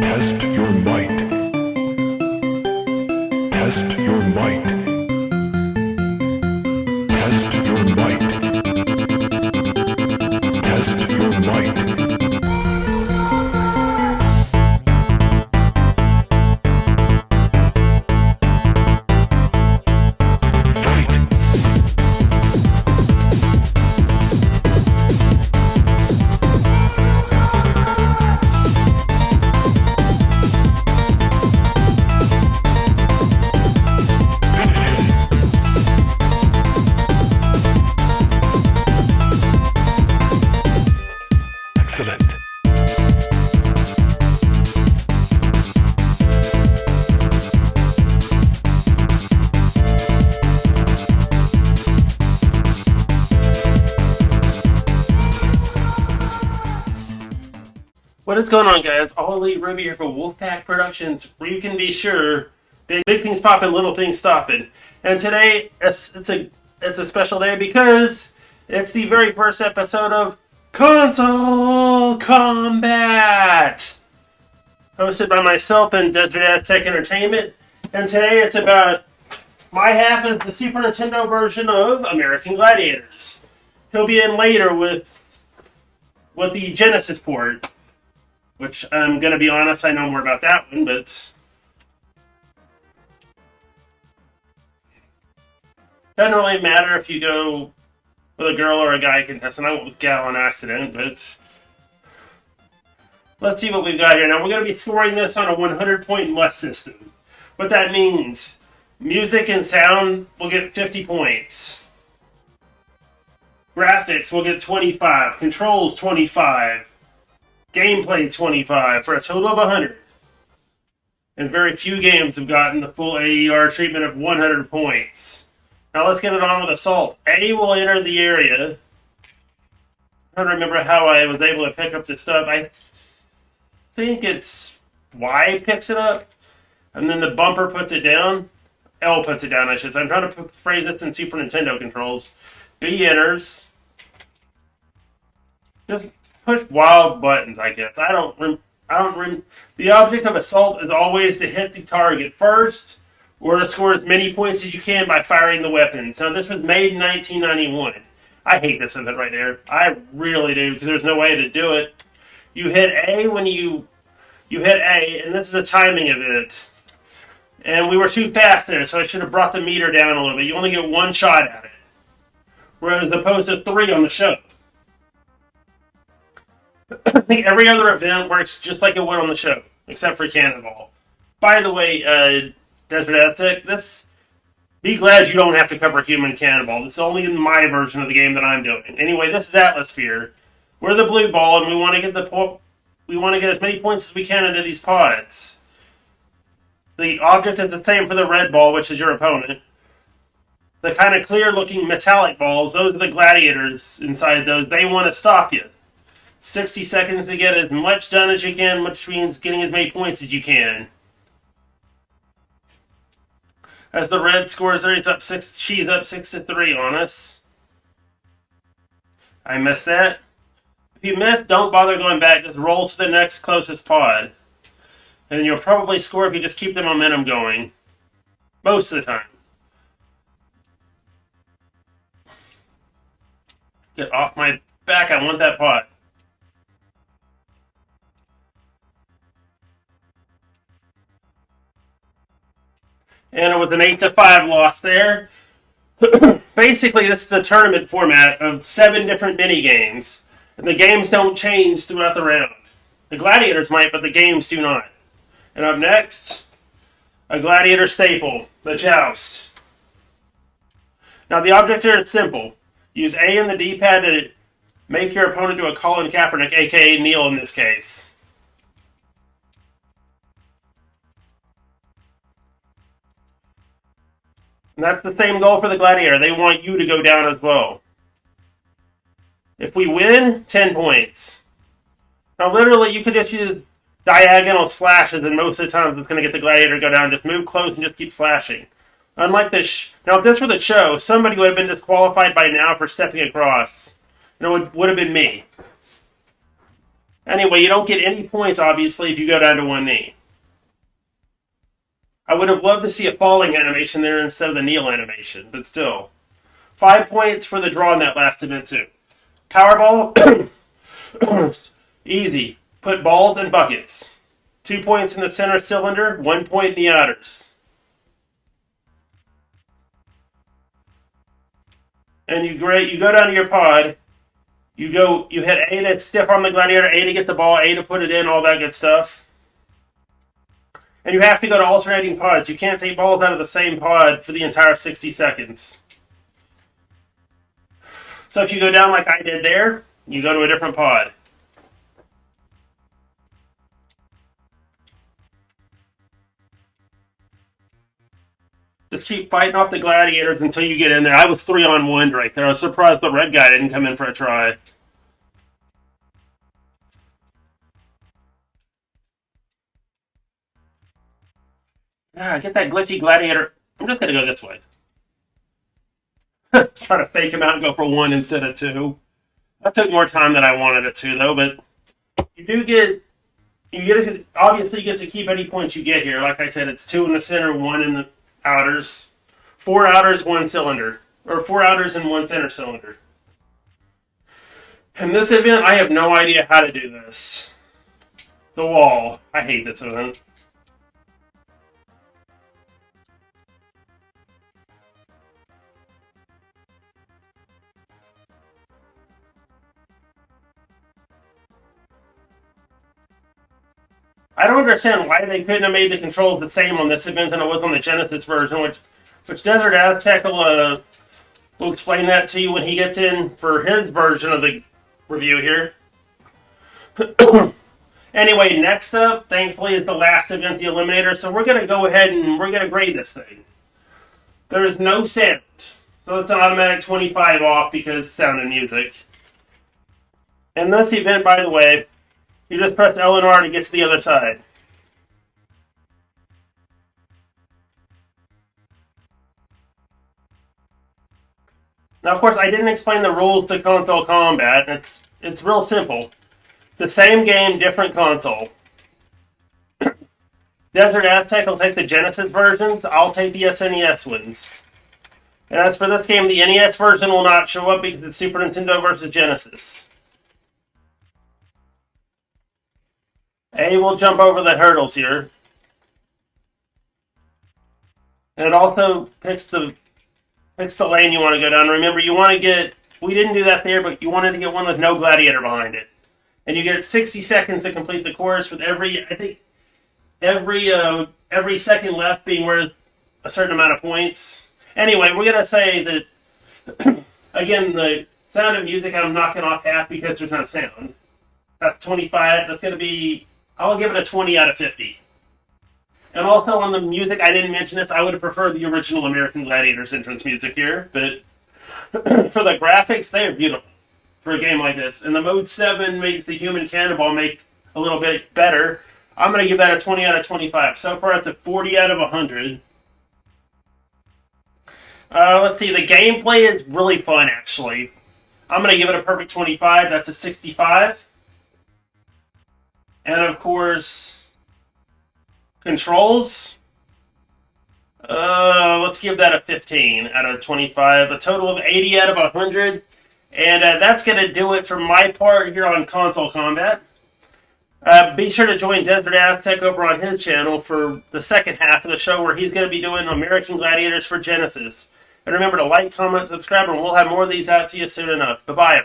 Test your might. Test your might. Test your might. Test your might. What is going on, guys? AllEliteRuby here for Wolfpack Productions, where you can be sure big things poppin', little things stoppin'. And today it's a special day because it's the very first episode of Konsole Kombat, hosted by myself and DesertAztecEntertainment. And today it's about my half is the Super Nintendo version of American Gladiators. He'll be in later with the Genesis port. Which, I'm going to be honest, I know more about that one, but doesn't really matter if you go with a girl or a guy contestant. I went with gal on accident, but let's see what we've got here. Now, we're going to be scoring this on a 100-point must system. What that means, music and sound will get 50 points. Graphics will get 25. Controls, 25. Gameplay 25 for a total of 100. And very few games have gotten the full AER treatment of 100 points. Now let's get it on with Assault. A will enter the area. I don't remember how I was able to pick up this stuff. I think it's Y picks it up. And then the bumper puts it down. L puts it down, I should say. I'm trying to phrase this in Super Nintendo controls. B enters. Just push wild buttons, I guess. The object of Assault is always to hit the target first, or to score as many points as you can by firing the weapons. Now, this was made in 1991. I hate this event right there. I really do, because there's no way to do it. You hit A when you hit A, and this is a timing event. And we were too fast there, so I should have brought the meter down a little bit. You only get one shot at it, whereas opposed to 3 on the show. I think every other event works just like it would on the show, except for Cannonball. By the way, Desert Aztec, be glad you don't have to cover Human Cannonball. It's only in my version of the game that I'm doing. Anyway, this is Atmosphere. We're the blue ball, and we want to get as many points as we can into these pods. The object is the same for the red ball, which is your opponent. The kind of clear-looking metallic balls, those are the gladiators inside those. They want to stop you. 60 seconds to get as much done as you can, which means getting as many points as you can. As the red scores there, she's up 6-3 on us. I missed that. If you miss, don't bother going back. Just roll to the next closest pod. And you'll probably score if you just keep the momentum going. Most of the time. Get off my back, I want that pod. And it was an 8-5 loss there. Basically, this is a tournament format of 7 different mini-games. And the games don't change throughout the round. The Gladiators might, but the games do not. And up next, a Gladiator staple, the Joust. Now, the object here is simple. Use A and the D-pad to make your opponent do a Colin Kaepernick, a.k.a. Neil in this case. And that's the same goal for the Gladiator. They want you to go down as well. If we win, 10 points. Now, literally, you could just use diagonal slashes, and most of the times it's going to get the Gladiator to go down. Just move close and just keep slashing. Unlike this, now if this were the show, somebody would have been disqualified by now for stepping across. And it would have been me. Anyway, you don't get any points, obviously, if you go down to one knee. I would have loved to see a falling animation there instead of the kneel animation, but still. 5 points for the draw in that last event, too. Powerball, easy. Put balls in buckets. 2 points in the center cylinder, 1 point in the outers. And you go down to your pod. You hit A to stiff arm the Gladiator, A to get the ball, A to put it in, all that good stuff. And you have to go to alternating pods. You can't take balls out of the same pod for the entire 60 seconds. So if you go down like I did there, you go to a different pod. Just keep fighting off the Gladiators until you get in there. I was 3-on-1 right there. I was surprised the red guy didn't come in for a try. Get that glitchy Gladiator. I'm just going to go this way. Try to fake him out and go for 1 instead of 2. That took more time than I wanted it to, though, but obviously you get to keep any points you get here. Like I said, it's 2 in the center, 1 in the outers. 4 outers, 1 cylinder. Or 4 outers and 1 center cylinder. In this event, I have no idea how to do this. The wall. I hate this event. I don't understand why they couldn't have made the controls the same on this event than it was on the Genesis version, which Desert Aztec will explain that to you when he gets in for his version of the review here. Anyway, next up, thankfully, is the last event, the Eliminator. So we're going to go ahead and we're going to grade this thing. There's no sound. So it's an automatic 25 off because sound and music. In this event, by the way, you just press L and R to get to the other side. Now, of course, I didn't explain the rules to Konsole Kombat. It's real simple. The same game, different console. Desert Aztec will take the Genesis versions. I'll take the SNES ones. And as for this game, the NES version will not show up because it's Super Nintendo versus Genesis. A will jump over the hurdles here. And it also picks the lane you want to go down. Remember, you want to get... We didn't do that there, but you wanted to get one with no Gladiator behind it. And you get 60 seconds to complete the course with every second left being worth a certain amount of points. Anyway, we're going to say that, again, the sound and music I'm knocking off half because there's no sound. That's 25. That's going to be... I'll give it a 20 out of 50. And also on the music, I didn't mention this. I would have preferred the original American Gladiators entrance music here. But for the graphics, they are beautiful for a game like this. And the Mode 7 makes the human cannonball make a little bit better. I'm going to give that a 20 out of 25. So far, it's a 40 out of 100. Let's see. The gameplay is really fun, actually. I'm going to give it a perfect 25. That's a 65. And, of course, controls. Let's give that a 15 out of 25. A total of 80 out of 100. And that's going to do it for my part here on Konsole Kombat. Be sure to join Desert Aztec over on his channel for the second half of the show where he's going to be doing American Gladiators for Genesis. And remember to like, comment, subscribe, and we'll have more of these out to you soon enough. Bye-bye.